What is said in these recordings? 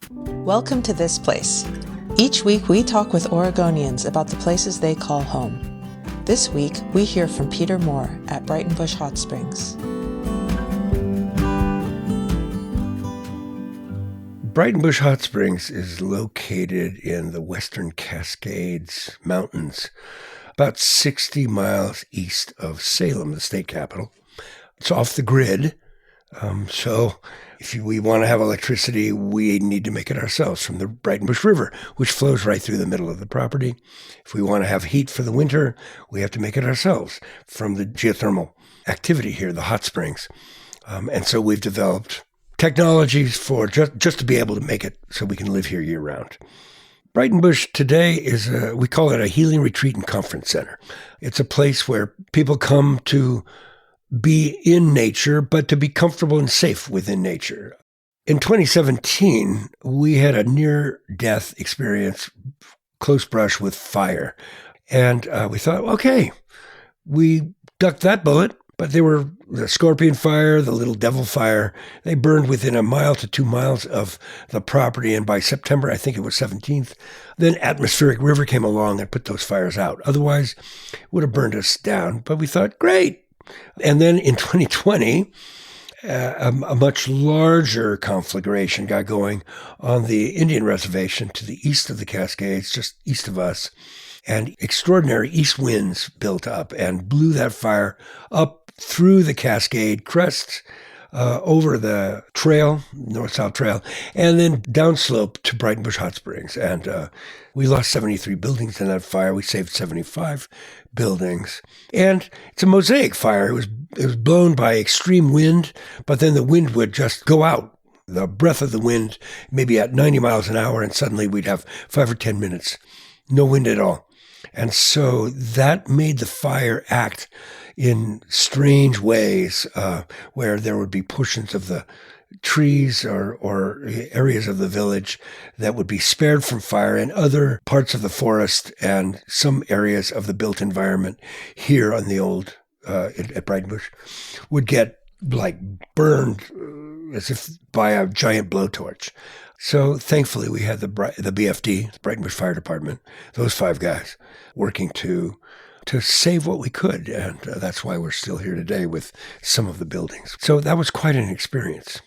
Welcome to This Place. Each week we talk with Oregonians about the places they call home. This week we hear from Peter Moore at Breitenbush Hot Springs. Breitenbush Hot Springs is located in the Western Cascades Mountains, about 60 miles east of Salem, the state capital. It's off the grid, so if we want to have electricity, we need to make it ourselves from the Breitenbush River, which flows right through the middle of the property. If we want to have heat for the winter, we have to make it ourselves from the geothermal activity here, the hot springs. And so we've developed technologies for just to be able to make it so we can live here year round. Breitenbush today is we call it a healing retreat and conference center. It's a place where people come to be in nature, but to be comfortable and safe within nature. In 2017, we had a near-death experience, close brush with fire. And we thought, okay, we ducked that bullet, but they were the scorpion fire, the little devil fire. They burned within a mile to 2 miles of the property. And by September, I think it was 17th, then atmospheric river came along and put those fires out. Otherwise, it would have burned us down. But we thought, great. And then in 2020, a much larger conflagration got going on the Indian reservation to the east of the Cascades, just east of us. And extraordinary east winds built up and blew that fire up through the Cascade crests, over the trail, north-south trail, and then downslope to Breitenbush Hot Springs. And we lost 73 buildings in that fire. We saved 75 buildings. And it's a mosaic fire. It was blown by extreme wind, but then the wind would just go out. The breath of the wind, maybe at 90 miles an hour, and suddenly we'd have 5 or 10 minutes, no wind at all. And so that made the fire act in strange ways, where there would be portions of the trees or areas of the village that would be spared from fire, and other parts of the forest and some areas of the built environment here on the old, at Breitenbush, would get like burned as if by a giant blowtorch. So thankfully we had the BFD, the Breitenbush Fire Department, those 5 guys working to save what we could. And that's why we're still here today with some of the buildings. So that was quite an experience.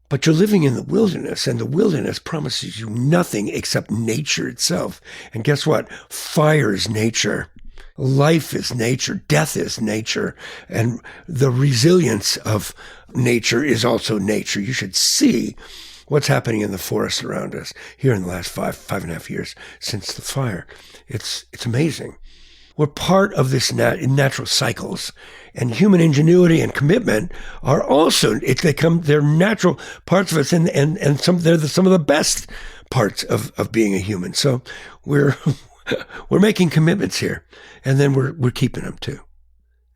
But you're living in the wilderness, and the wilderness promises you nothing except nature itself. And guess what? Fire is nature. Life is nature. Death is nature. And the resilience of nature is also nature. You should see what's happening in the forest around us here in the last five and a half years since the fire. It's amazing. We're part of this natural cycles, and human ingenuity and commitment are also, they're natural parts of us, and they're some of the best parts of being a human. So we're making commitments here, and then we're keeping them too.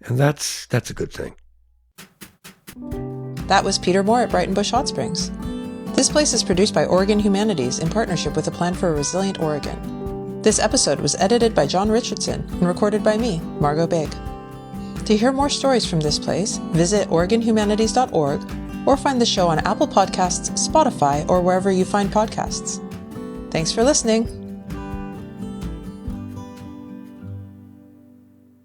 And that's a good thing. That was Peter Moore at Breitenbush Hot Springs. This Place is produced by Oregon Humanities in partnership with the Plan for a Resilient Oregon. This episode was edited by John Richardson and recorded by me, Margot Big. To hear more stories from This Place, visit OregonHumanities.org or find the show on Apple Podcasts, Spotify, or wherever you find podcasts. Thanks for listening.